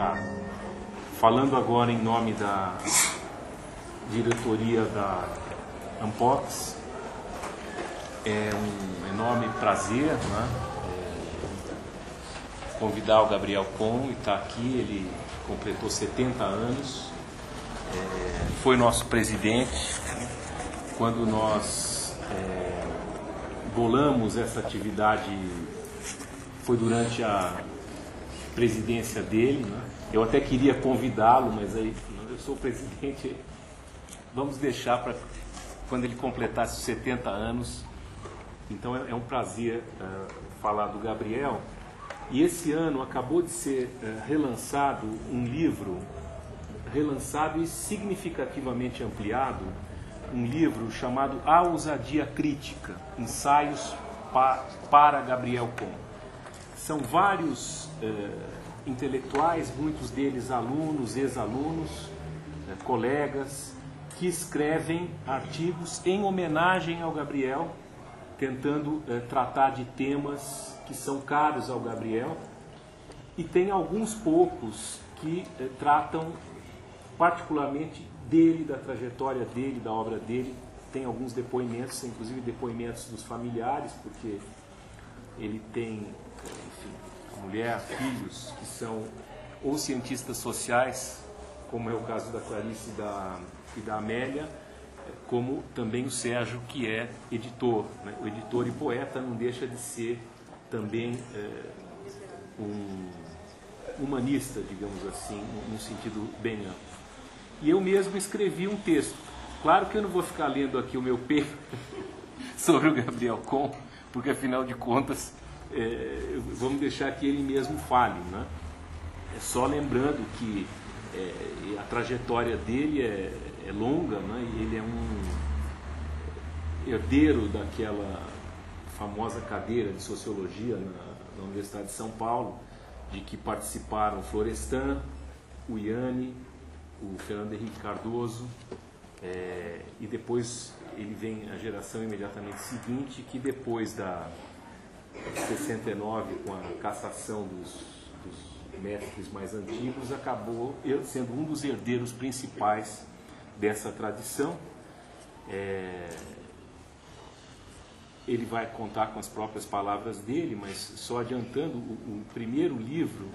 caro. Falando agora em nome da diretoria da Ampox, é um enorme prazer, né, convidar o Gabriel Con e estar aqui. Ele completou 70 anos, foi nosso presidente quando nós bolamos essa atividade. Foi durante a presidência dele, né? Eu até queria convidá-lo, mas aí eu sou o presidente, vamos deixar para quando ele completasse os 70 anos. Então é um prazer falar do Gabriel. E esse ano acabou de ser relançado um livro, relançado e significativamente ampliado, um livro chamado A Ousadia Crítica, Ensaios para Gabriel Con. São vários intelectuais, muitos deles alunos, ex-alunos, colegas, que escrevem artigos em homenagem ao Gabriel, tentando tratar de temas que são caros ao Gabriel, e tem alguns poucos que tratam particularmente dele, da trajetória dele, da obra dele. Tem alguns depoimentos, inclusive depoimentos dos familiares, porque ele tem, enfim, mulher, filhos que são ou cientistas sociais, como é o caso da Clarice e da Amélia, como também o Sérgio, que é editor, né? O editor e poeta não deixa de ser também um humanista, digamos assim, num sentido bem amplo. E eu mesmo escrevi um texto. Claro que eu não vou ficar lendo aqui o meu peito sobre o Gabriel Con, porque afinal de contas vamos deixar que ele mesmo fale, né? É só lembrando que a trajetória dele é longa, né? E ele é um herdeiro daquela famosa cadeira de Sociologia na Universidade de São Paulo, de que participaram Florestan, o Iane, o Fernando Henrique Cardoso, e depois ele vem a geração imediatamente seguinte, que depois da 69, com a cassação dos mestres mais antigos, acabou sendo um dos herdeiros principais dessa tradição. Ele vai contar com as próprias palavras dele, mas só adiantando, o primeiro livro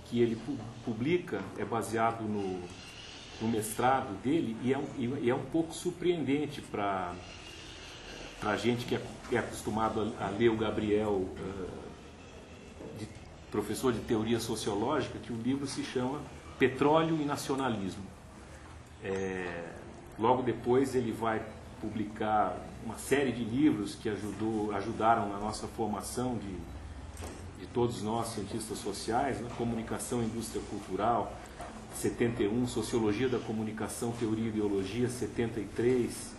que ele publica é baseado no mestrado dele, e é um pouco surpreendente para a gente que é acostumado a ler o Gabriel, professor de teoria sociológica, que o livro se chama Petróleo e Nacionalismo. Logo depois ele vai publicar uma série de livros que ajudaram na nossa formação de todos nós, cientistas sociais, né? Comunicação e Indústria Cultural, 71, Sociologia da Comunicação, Teoria e Ideologia, 73,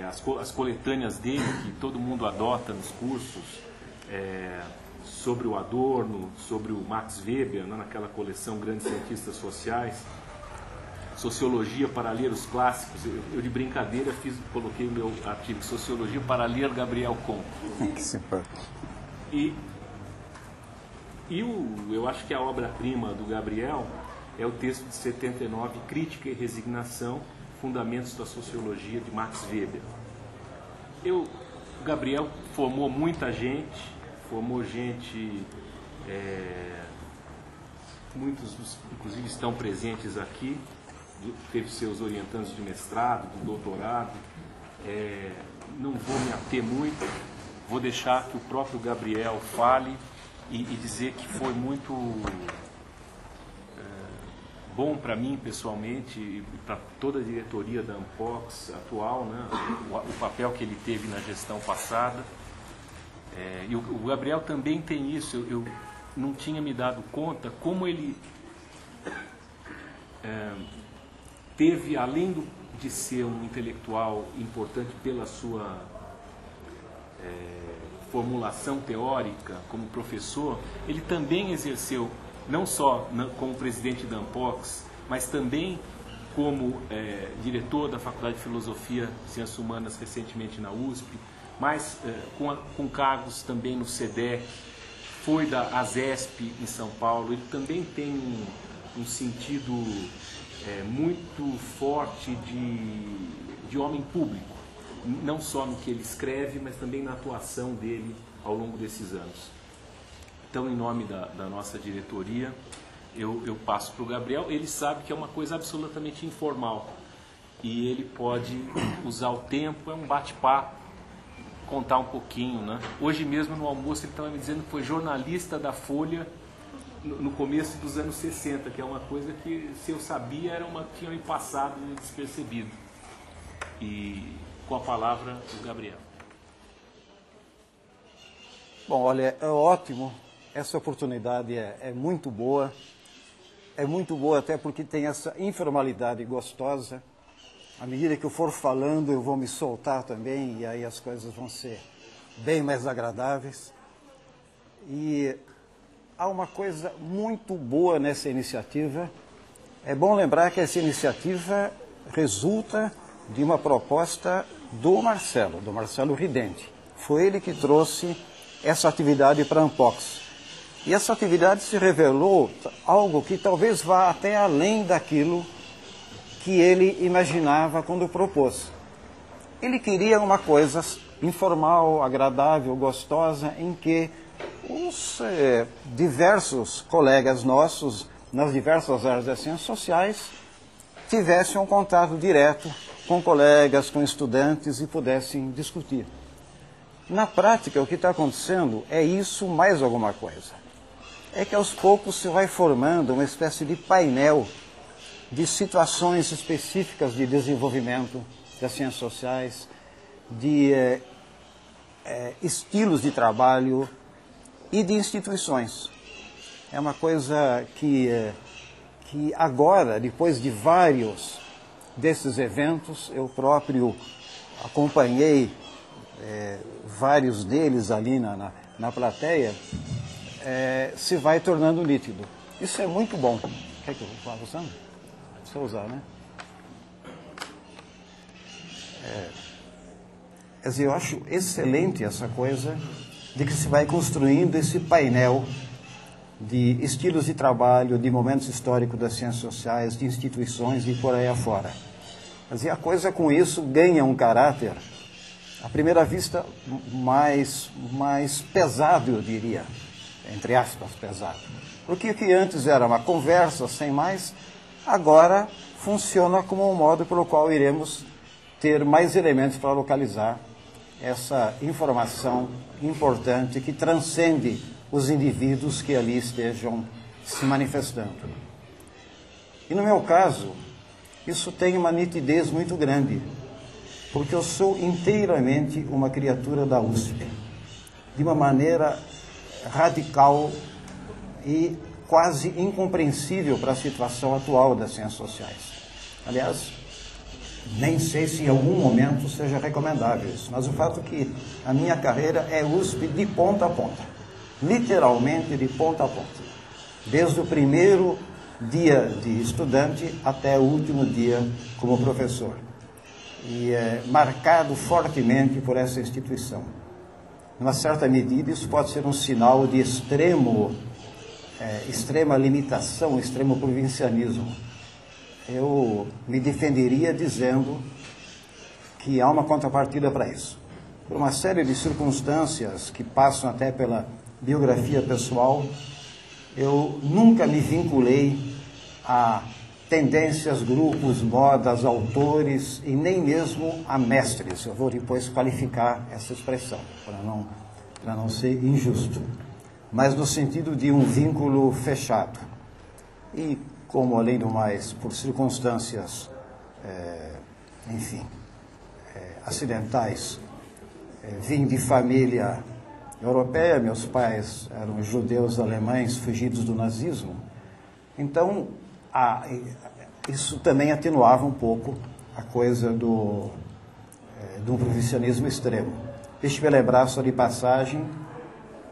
as coletâneas dele, que todo mundo adota nos cursos, sobre o Adorno, sobre o Max Weber, né? Naquela coleção Grandes Cientistas Sociais, Sociologia para ler os clássicos. Eu de brincadeira coloquei o meu artigo Sociologia para ler Gabriel Con. Que simpático. Eu acho que a obra-prima do Gabriel é o texto de 79, Crítica e Resignação, Fundamentos da Sociologia, de Max Weber. O Gabriel formou muita gente, muitos inclusive estão presentes aqui, teve seus orientandos de mestrado, de doutorado. Não vou me ater muito, vou deixar que o próprio Gabriel fale e dizer que foi muito bom para mim pessoalmente e para toda a diretoria da Ampox atual, né? O papel que ele teve na gestão passada. E o Gabriel também tem isso. Eu não tinha me dado conta como ele teve, além de ser um intelectual importante pela sua formulação teórica como professor, ele também exerceu, não só como presidente da Ampox, mas também como diretor da Faculdade de Filosofia e Ciências Humanas recentemente na USP, mas com cargos também no SEDEC, foi da ASESP em São Paulo. Ele também tem um sentido muito forte de homem público, não só no que ele escreve, mas também na atuação dele ao longo desses anos. Então, em nome da nossa diretoria, eu passo para o Gabriel. Ele sabe que é uma coisa absolutamente informal e ele pode usar o tempo, é um bate-papo, contar um pouquinho, né? Hoje mesmo no almoço ele estava me dizendo que foi jornalista da Folha no começo dos anos 60, que é uma coisa que, se eu sabia, tinha me passado despercebido. E com a palavra do Gabriel. Bom, olha, é ótimo, essa oportunidade é muito boa. É muito boa até porque tem essa informalidade gostosa. À medida que eu for falando, eu vou me soltar também, e aí as coisas vão ser bem mais agradáveis. E há uma coisa muito boa nessa iniciativa. É bom lembrar que essa iniciativa resulta de uma proposta do Marcelo Ridente. Foi ele que trouxe essa atividade para a Ampox. E essa atividade se revelou algo que talvez vá até além daquilo que ele imaginava quando propôs. Ele queria uma coisa informal, agradável, gostosa, em que os diversos colegas nossos, nas diversas áreas das ciências sociais, tivessem um contato direto com colegas, com estudantes e pudessem discutir. Na prática, o que está acontecendo é isso mais alguma coisa. É que aos poucos se vai formando uma espécie de painel de situações específicas de desenvolvimento das ciências sociais, de estilos de trabalho e de instituições. É uma coisa que agora, depois de vários desses eventos, eu próprio acompanhei vários deles ali na plateia, se vai tornando nítido. Isso é muito bom. Quer que eu vá usando? Deixa eu usar, né? Quer dizer, eu acho excelente essa coisa de que se vai construindo esse painel de estilos de trabalho, de momentos históricos das ciências sociais, de instituições e por aí afora. Quer dizer, a coisa com isso ganha um caráter, à primeira vista, mais pesado, eu diria, entre aspas, pesado. Porque o que antes era uma conversa sem mais, agora funciona como um modo pelo qual iremos ter mais elementos para localizar essa informação importante que transcende os indivíduos que ali estejam se manifestando. E no meu caso, isso tem uma nitidez muito grande, porque eu sou inteiramente uma criatura da USP, de uma maneira radical e quase incompreensível para a situação atual das ciências sociais. Aliás, nem sei se em algum momento seja recomendável isso, mas o fato é que a minha carreira é USP de ponta a ponta, literalmente de ponta a ponta, desde o primeiro dia de estudante até o último dia como professor, e é marcado fortemente por essa instituição. Numa certa medida, isso pode ser um sinal de extrema limitação, extremo provincianismo. Eu me defenderia dizendo que há uma contrapartida para isso. Por uma série de circunstâncias que passam até pela biografia pessoal, eu nunca me vinculei a tendências, grupos, modas, autores e nem mesmo a mestres. Eu vou depois qualificar essa expressão, para não ser injusto, mas no sentido de um vínculo fechado. E como, além do mais, por circunstâncias, acidentais, vim de família europeia, meus pais eram judeus alemães fugidos do nazismo, então isso também atenuava um pouco a coisa do provincianismo extremo. Deixe-me lembrar só de passagem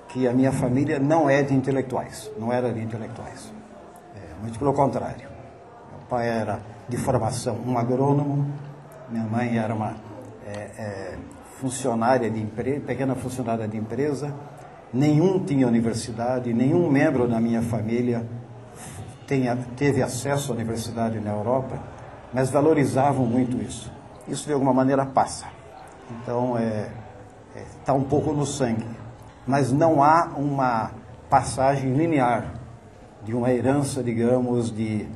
que a minha família não é de intelectuais, não era de intelectuais. Muito pelo contrário. Meu pai era de formação um agrônomo, minha mãe era uma funcionária de empresa, pequena funcionária de empresa. Nenhum tinha universidade, nenhum membro da minha família teve acesso à universidade na Europa, mas valorizavam muito isso. Isso, de alguma maneira, passa. Então, está um pouco no sangue. Mas não há uma passagem linear de uma herança, digamos, de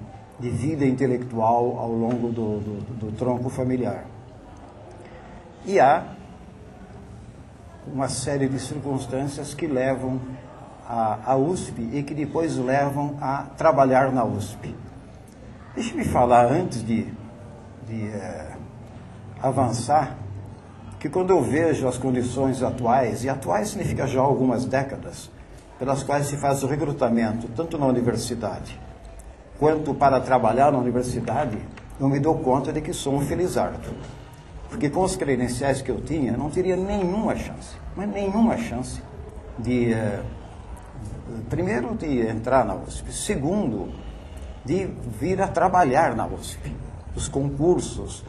vida intelectual ao longo do tronco familiar. E há uma série de circunstâncias que levam à USP e que depois levam a trabalhar na USP. Deixe-me falar, antes de avançar, que quando eu vejo as condições atuais, e atuais significa já algumas décadas, pelas quais se faz o recrutamento, tanto na universidade, quanto para trabalhar na universidade, eu me dou conta de que sou um felizardo. Porque com os credenciais que eu tinha, não teria nenhuma chance, mas nenhuma chance de, primeiro, de entrar na USP, segundo, de vir a trabalhar na USP. Os concursos,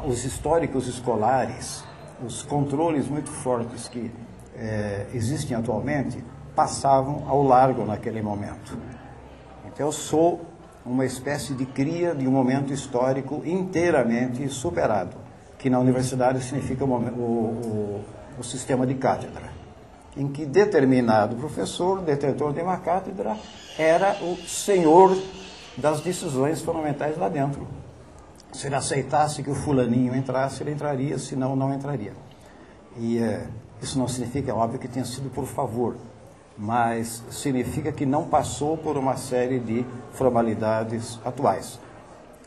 os históricos escolares, os controles muito fortes que existem atualmente, passavam ao largo naquele momento. Então eu sou uma espécie de cria de um momento histórico inteiramente superado, que na universidade significa o sistema de cátedra, em que determinado professor, detentor de uma cátedra, era o senhor das decisões fundamentais lá dentro. Se ele aceitasse que o fulaninho entrasse, ele entraria, senão não entraria. E isso não significa, é óbvio, que tenha sido por favor, mas significa que não passou por uma série de formalidades atuais.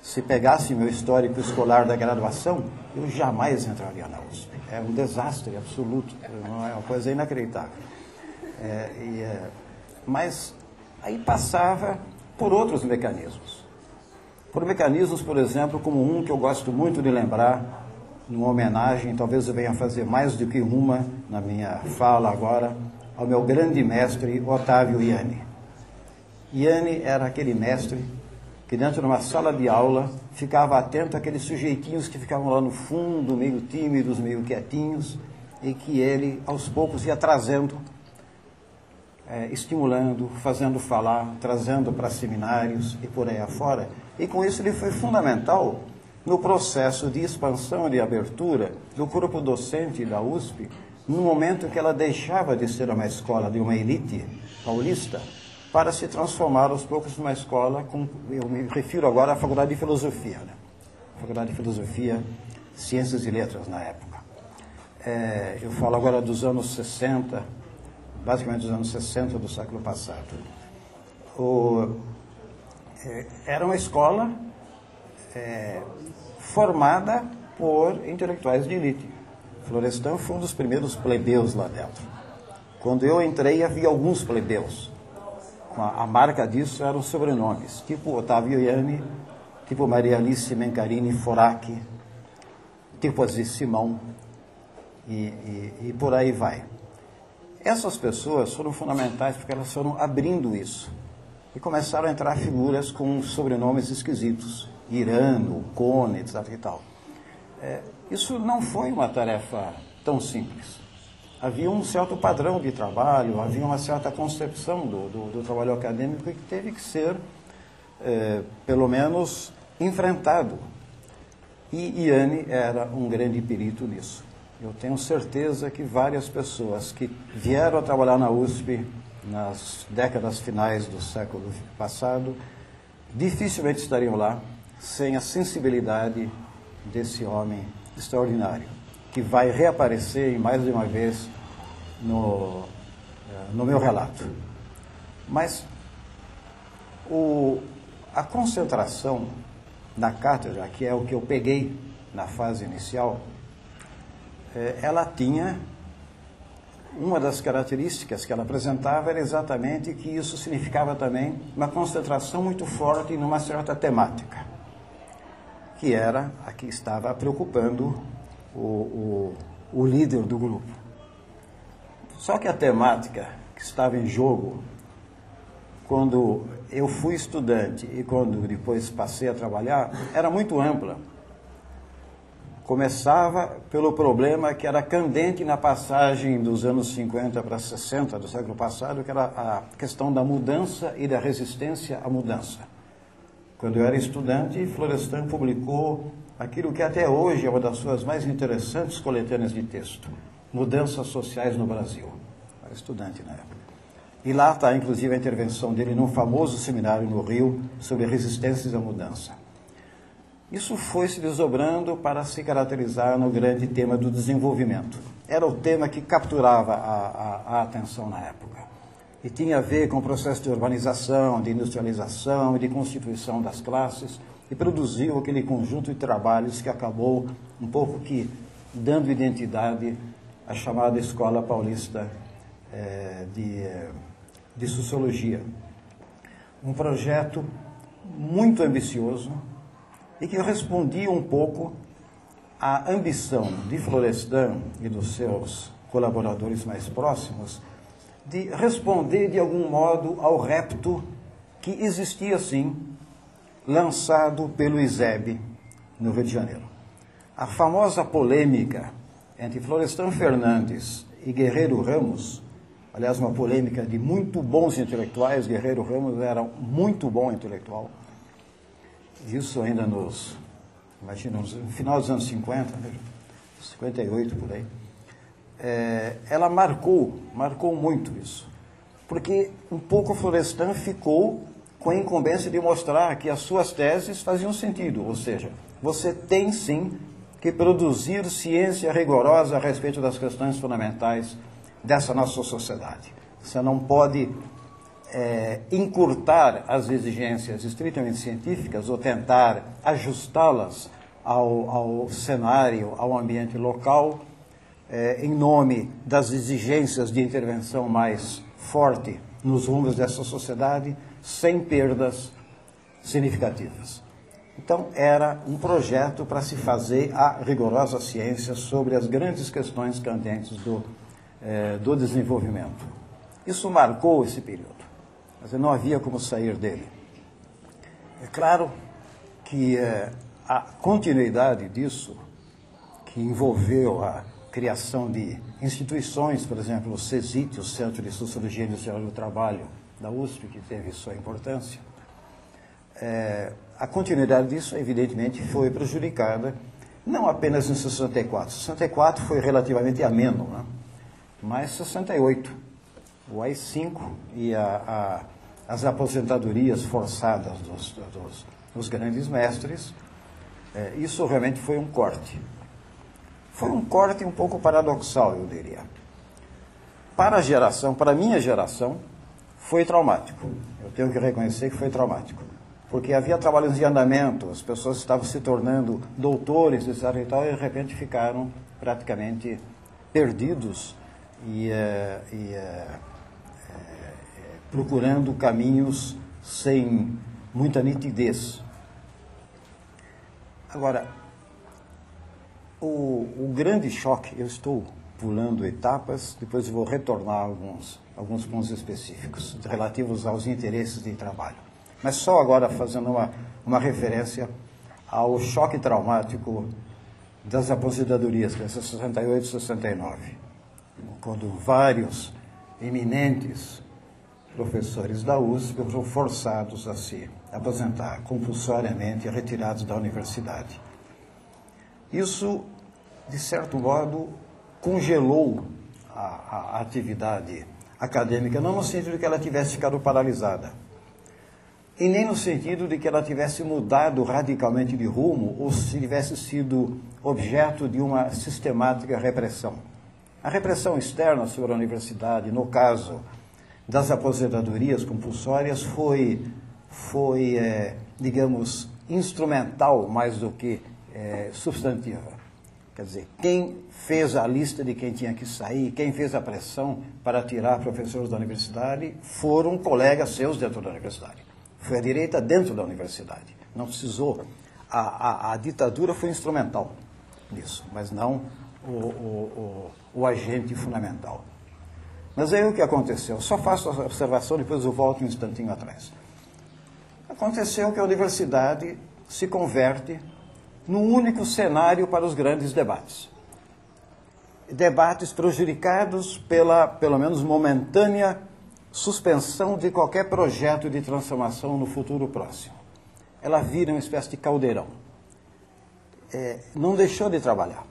Se pegasse meu histórico escolar da graduação, eu jamais entraria na USP. É um desastre absoluto, não é uma coisa inacreditável. Mas aí passava por outros mecanismos. Por mecanismos, por exemplo, como um que eu gosto muito de lembrar, numa homenagem, talvez eu venha fazer mais do que uma na minha fala agora, ao meu grande mestre, Otávio Ianni. Ianni era aquele mestre que dentro de uma sala de aula ficava atento àqueles sujeitinhos que ficavam lá no fundo, meio tímidos, meio quietinhos, e que ele, aos poucos, ia trazendo, estimulando, fazendo falar, trazendo para seminários e por aí afora. E com isso ele foi fundamental no processo de expansão e de abertura do corpo docente da USP, no momento que ela deixava de ser uma escola de uma elite paulista, para se transformar aos poucos numa escola, eu me refiro agora à Faculdade de Filosofia, né? Faculdade de Filosofia, Ciências e Letras na época. Eu falo agora dos anos 60, basicamente dos anos 60 do século passado. Era uma escola formada por intelectuais de elite. Florestan foi um dos primeiros plebeus lá dentro. Quando eu entrei, havia alguns plebeus. A marca disso eram sobrenomes, tipo Otávio Ianni, tipo Maria Alice Mencarini Forac, tipo Aziz Simão, e por aí vai. Essas pessoas foram fundamentais porque elas foram abrindo isso. E começaram a entrar figuras com sobrenomes esquisitos, Irano, Cone, etc. e tal. Isso não foi uma tarefa tão simples. Havia um certo padrão de trabalho, havia uma certa concepção do trabalho acadêmico que teve que ser, pelo menos, enfrentado. E Ianni era um grande perito nisso. Eu tenho certeza que várias pessoas que vieram a trabalhar na USP nas décadas finais do século passado dificilmente estariam lá sem a sensibilidade desse homem extraordinário, que vai reaparecer mais de uma vez no meu relato. Mas a concentração na cátedra, que é o que eu peguei na fase inicial, ela tinha uma das características que ela apresentava era exatamente que isso significava também uma concentração muito forte numa certa temática, que era a que estava preocupando o líder do grupo. Só que a temática que estava em jogo, quando eu fui estudante e quando depois passei a trabalhar, era muito ampla. Começava pelo problema que era candente na passagem dos anos 50 para 60 do século passado, que era a questão da mudança e da resistência à mudança. Quando eu era estudante, Florestan publicou aquilo que até hoje é uma das suas mais interessantes coletâneas de texto, Mudanças Sociais no Brasil. Eu era estudante na época. E lá está, inclusive, a intervenção dele num famoso seminário no Rio sobre resistências à mudança. Isso foi se desdobrando para se caracterizar no grande tema do desenvolvimento. Era o tema que capturava a atenção na época. E tinha a ver com o processo de urbanização, de industrialização e de constituição das classes, e produziu aquele conjunto de trabalhos que acabou um pouco que dando identidade à chamada Escola Paulista de Sociologia. Um projeto muito ambicioso, e que respondia um pouco à ambição de Florestan e dos seus colaboradores mais próximos de responder de algum modo ao repto que existia sim, lançado pelo ISEB no Rio de Janeiro. A famosa polêmica entre Florestan Fernandes e Guerreiro Ramos, aliás, uma polêmica de muito bons intelectuais, Guerreiro Ramos era um muito bom intelectual, isso ainda no final dos anos 50, 58 por aí, ela marcou muito isso, porque um pouco Florestan ficou com a incumbência de mostrar que as suas teses faziam sentido, ou seja, você tem sim que produzir ciência rigorosa a respeito das questões fundamentais dessa nossa sociedade. Você não pode encurtar as exigências estritamente científicas ou tentar ajustá-las ao cenário, ao ambiente local, em nome das exigências de intervenção mais forte nos rumos dessa sociedade, sem perdas significativas. Então, era um projeto para se fazer a rigorosa ciência sobre as grandes questões candentes do desenvolvimento. Isso marcou esse período. Mas não havia como sair dele. É claro que a continuidade disso, que envolveu a criação de instituições, por exemplo, o CESIT, o Centro de Sociologia Industrial do Trabalho da USP, que teve sua importância, a continuidade disso, evidentemente, foi prejudicada, não apenas em 64. 64 foi relativamente ameno, né? Mas 68, o AI-5 e as aposentadorias forçadas dos grandes mestres, isso realmente foi um corte. Foi um corte um pouco paradoxal, eu diria. Para a minha geração, foi traumático. Eu tenho que reconhecer que foi traumático. Porque havia trabalhos em andamento, as pessoas estavam se tornando doutores, etc. e tal, e de repente ficaram praticamente perdidos e procurando caminhos sem muita nitidez. Agora, o grande choque, eu estou pulando etapas, depois vou retornar a alguns pontos específicos relativos aos interesses de trabalho. Mas só agora fazendo uma referência ao choque traumático das aposentadorias, que é 68 e 69, quando vários eminentes professores da USP foram forçados a se aposentar compulsoriamente e retirados da universidade. Isso, de certo modo, congelou a atividade acadêmica, não no sentido de que ela tivesse ficado paralisada, e nem no sentido de que ela tivesse mudado radicalmente de rumo ou se tivesse sido objeto de uma sistemática repressão. A repressão externa sobre a universidade, no caso das aposentadorias compulsórias, foi digamos, instrumental mais do que substantiva. Quer dizer, quem fez a lista de quem tinha que sair, quem fez a pressão para tirar professores da universidade, foram colegas seus dentro da universidade. Foi a direita dentro da universidade. Não precisou. A ditadura foi instrumental nisso, mas não o agente fundamental. Mas aí o que aconteceu? Só faço a observação, depois eu volto um instantinho atrás. Aconteceu que a universidade se converte num único cenário para os grandes debates. Debates prejudicados pela, pelo menos, momentânea suspensão de qualquer projeto de transformação no futuro próximo. Ela vira uma espécie de caldeirão. Não deixou de trabalhar.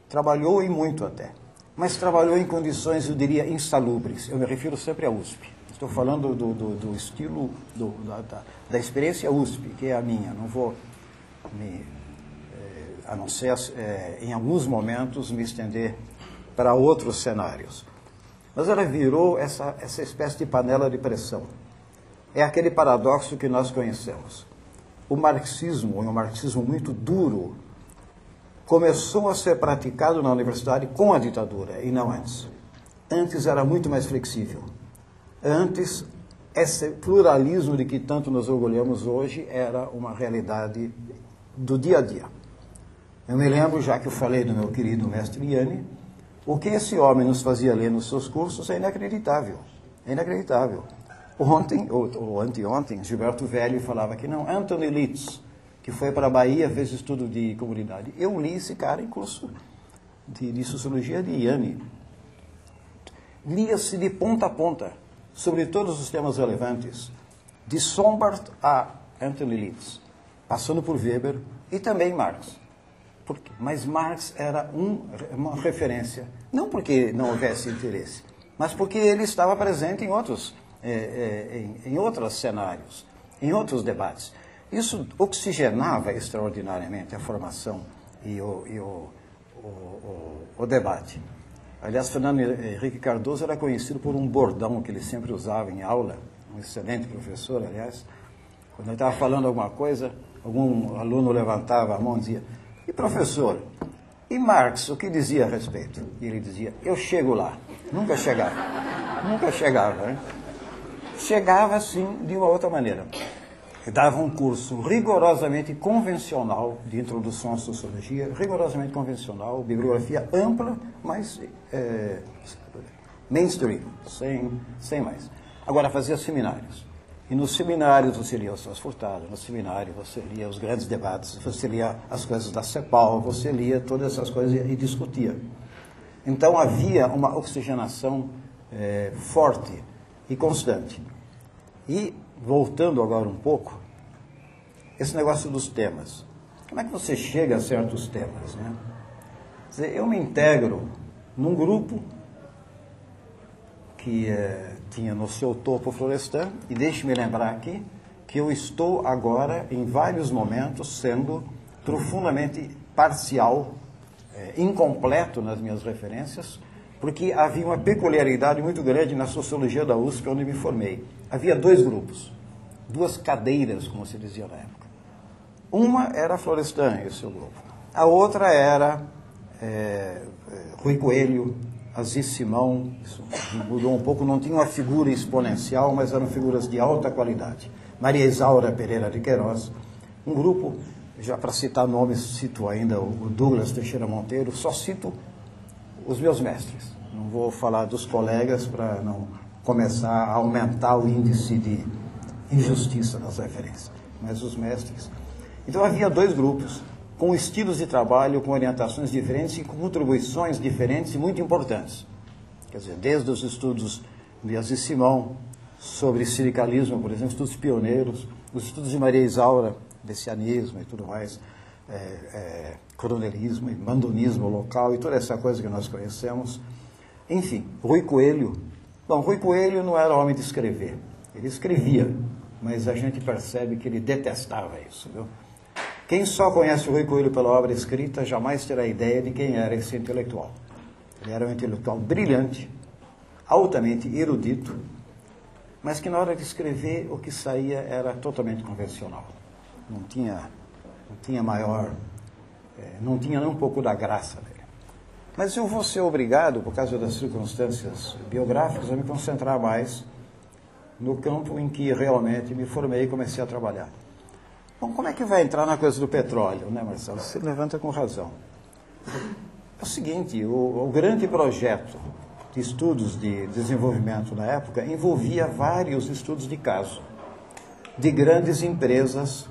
Trabalhou e muito até. Mas trabalhou em condições, eu diria, insalubres. Eu me refiro sempre à USP. Estou falando do estilo, da experiência USP, que é a minha. Não vou a não ser, em alguns momentos, me estender para outros cenários. Mas ela virou essa espécie de panela de pressão. É aquele paradoxo que nós conhecemos. O marxismo, um marxismo muito duro, começou a ser praticado na universidade com a ditadura, e não antes. Antes era muito mais flexível. Antes, esse pluralismo de que tanto nos orgulhamos hoje era uma realidade do dia a dia. Eu me lembro, já que eu falei do meu querido mestre Yanni, o que esse homem nos fazia ler nos seus cursos é inacreditável. É inacreditável. Ontem, ou anteontem, Gilberto Velho falava que não, Anthony Litz, que foi para a Bahia, fez estudo de comunidade. Eu li esse cara em curso de sociologia de Yanni. Lia-se de ponta a ponta sobre todos os temas relevantes, de Sombart a Anthony Litz, passando por Weber e também Marx. Mas Marx era uma referência, não porque não houvesse interesse, mas porque ele estava presente em outros cenários, em outros debates. Isso oxigenava extraordinariamente a formação e o debate. Aliás, Fernando Henrique Cardoso era conhecido por um bordão que ele sempre usava em aula, um excelente professor, aliás. Quando ele estava falando alguma coisa, algum aluno levantava a mão e dizia: "E professor, e Marx, o que dizia a respeito?" E ele dizia: "Eu chego lá." Nunca chegava. Nunca chegava, né? Chegava, sim, de uma outra maneira. Dava um curso rigorosamente convencional de introdução à sociologia, rigorosamente convencional, bibliografia ampla, mas mainstream, sem mais. Agora, fazia seminários. E nos seminários você lia o Celso Furtado, no seminário você lia os grandes debates, você lia as coisas da CEPAL, você lia todas essas coisas e discutia. Então havia uma oxigenação forte e constante. E, voltando agora um pouco, esse negócio dos temas. Como é que você chega a certos temas, né? Quer dizer, eu me integro num grupo que tinha no seu topo Florestan, e deixe-me lembrar aqui que eu estou agora, em vários momentos, sendo profundamente parcial, incompleto nas minhas referências, porque havia uma peculiaridade muito grande na sociologia da USP, onde me formei. Havia dois grupos, duas cadeiras, como se dizia na época. Uma era Florestan, esse seu grupo. A outra era Rui Coelho, Aziz Simão. Isso mudou um pouco, não tinha uma figura exponencial, mas eram figuras de alta qualidade. Maria Isaura Pereira de Queiroz. Um grupo, já para citar nomes, cito ainda o Douglas Teixeira Monteiro, só cito os meus mestres. Não vou falar dos colegas para não começar a aumentar o índice de injustiça das referências, mas os mestres. Então havia dois grupos, com estilos de trabalho, com orientações diferentes e com contribuições diferentes e muito importantes. Quer dizer, desde os estudos de Aziz Simão sobre sindicalismo, por exemplo, estudos pioneiros, os estudos de Maria Isaura, messianismo e tudo mais, coronelismo e mandonismo local e toda essa coisa que nós conhecemos. Enfim, Rui Coelho. Bom, Rui Coelho não era homem de escrever. Ele escrevia, mas a gente percebe que ele detestava isso, viu? Quem só conhece o Rui Coelho pela obra escrita jamais terá ideia de quem era esse intelectual. Ele era um intelectual brilhante, altamente erudito, mas que na hora de escrever o que saía era totalmente convencional. Não tinha maior, não tinha nem um pouco da graça dele. Mas eu vou ser obrigado, por causa das circunstâncias biográficas, a me concentrar mais no campo em que realmente me formei e comecei a trabalhar. Bom, como é que vai entrar na coisa do petróleo, né, Marcelo? Você levanta com razão. É o seguinte, o grande projeto de estudos de desenvolvimento na época envolvia vários estudos de caso, de grandes empresas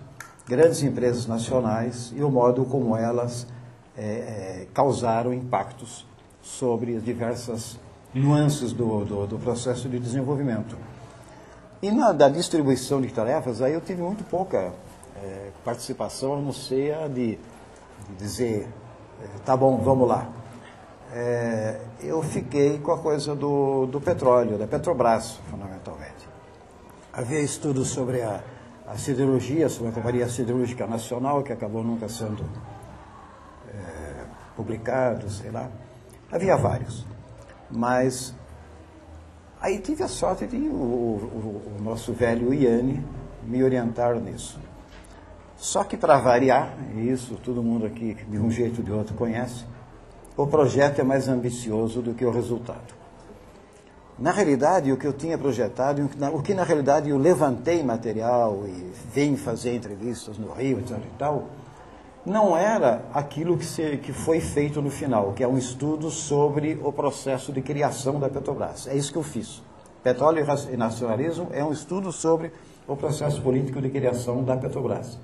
grandes empresas nacionais e o modo como elas causaram impactos sobre as diversas nuances do processo de desenvolvimento. E da distribuição de tarefas, aí eu tive muito pouca participação, a não ser a de dizer, tá bom, vamos lá. Eu fiquei com a coisa do petróleo, da Petrobras, fundamentalmente. Havia estudos sobre a siderurgia, sobre a Companhia Siderúrgica Nacional, que acabou nunca sendo publicado, sei lá. Havia vários. Mas aí tive a sorte de o nosso velho Iane me orientar nisso. Só que, para variar, e isso todo mundo aqui de um jeito ou de outro conhece, o projeto é mais ambicioso do que o resultado. Na realidade, o que eu tinha projetado, o que na realidade eu levantei material e vim fazer entrevistas no Rio, etc. e tal, não era aquilo que foi feito no final, que é um estudo sobre o processo de criação da Petrobras. É isso que eu fiz. Petróleo e Nacionalismo é um estudo sobre o processo político de criação da Petrobras.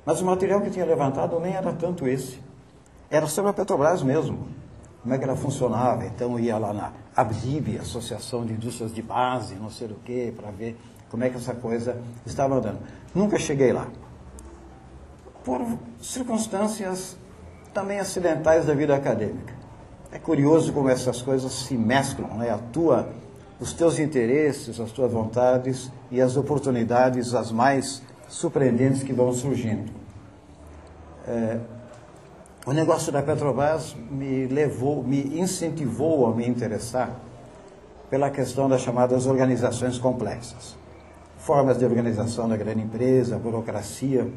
Mas o material que eu tinha levantado nem era tanto esse. Era sobre a Petrobras mesmo. Como é que ela funcionava. Então ia lá na ABDIB, Associação de Indústrias de Base, não sei o quê, para ver como é que essa coisa estava andando. Nunca cheguei lá. Por circunstâncias também acidentais da vida acadêmica. É curioso como essas coisas se mesclam, né? Os teus interesses, as tuas vontades e as oportunidades, as mais surpreendentes que vão surgindo. O negócio da Petrobras me incentivou a me interessar pela questão das chamadas organizações complexas. Formas de organização da grande empresa, a burocracia.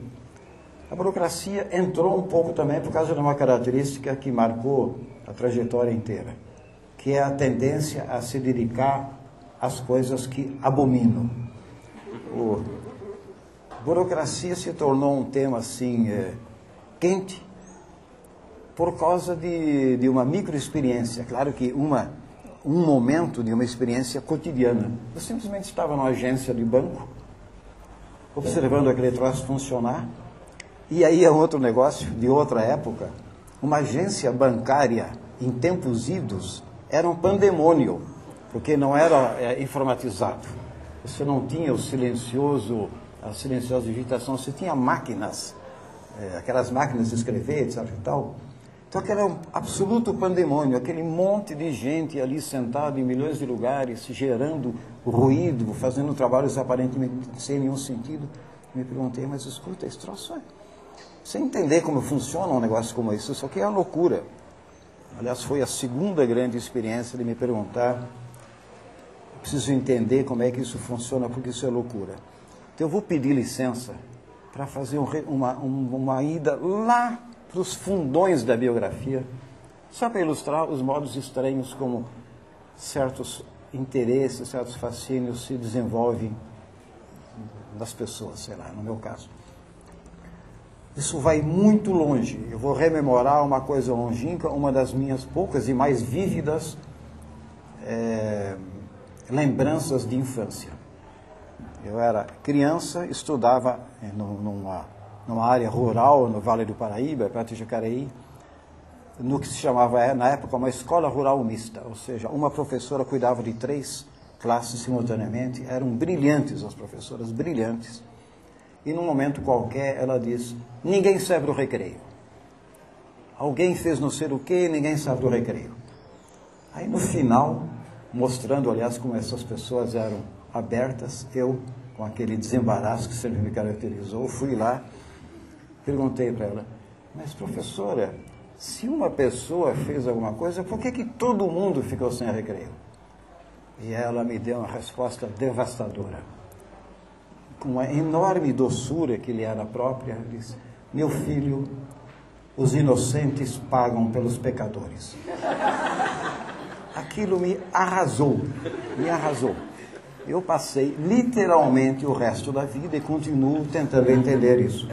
A burocracia entrou um pouco também por causa de uma característica que marcou a trajetória inteira, que é a tendência a se dedicar às coisas que abominam. Burocracia se tornou um tema assim quente por causa de uma microexperiência. Claro que um momento de uma experiência cotidiana. Eu simplesmente estava numa agência de banco, observando aquele troço funcionar, e aí é outro negócio de outra época. Uma agência bancária em tempos idos era um pandemônio, porque não era informatizado. Você não tinha a silenciosa digitação, você tinha máquinas, aquelas máquinas de escrever, etc. e tal. Então aquele era um absoluto pandemônio, aquele monte de gente ali sentado em milhões de lugares, gerando ruído, fazendo trabalhos aparentemente sem nenhum sentido. Me perguntei, mas escuta, esse troço sem entender como funciona um negócio como esse, isso aqui é uma loucura. Aliás, foi a segunda grande experiência de me perguntar, preciso entender como é que isso funciona, porque isso é loucura. Então eu vou pedir licença para fazer uma ida lá para os fundões da biografia, só para ilustrar os modos estranhos como certos interesses, certos fascínios se desenvolvem das pessoas, sei lá, no meu caso. Isso vai muito longe. Eu vou rememorar uma coisa longínqua, uma das minhas poucas e mais vívidas lembranças de infância. Eu era criança, estudava numa área rural, no Vale do Paraíba, perto de Jacareí, no que se chamava, na época, uma escola rural mista, ou seja, uma professora cuidava de 3 classes simultaneamente, eram brilhantes as professoras, brilhantes, e num momento qualquer ela diz, ninguém sabe do recreio. Alguém fez não sei o quê, ninguém sabe do recreio. Aí no final, mostrando, aliás, como essas pessoas eram abertas, eu, com aquele desembaraço que sempre me caracterizou, fui lá, perguntei para ela, mas professora, se uma pessoa fez alguma coisa, por que todo mundo ficou sem recreio? E ela me deu uma resposta devastadora. Com uma enorme doçura que lhe era própria, disse, meu filho, os inocentes pagam pelos pecadores. Aquilo me arrasou. Eu passei literalmente o resto da vida e continuo tentando entender isso.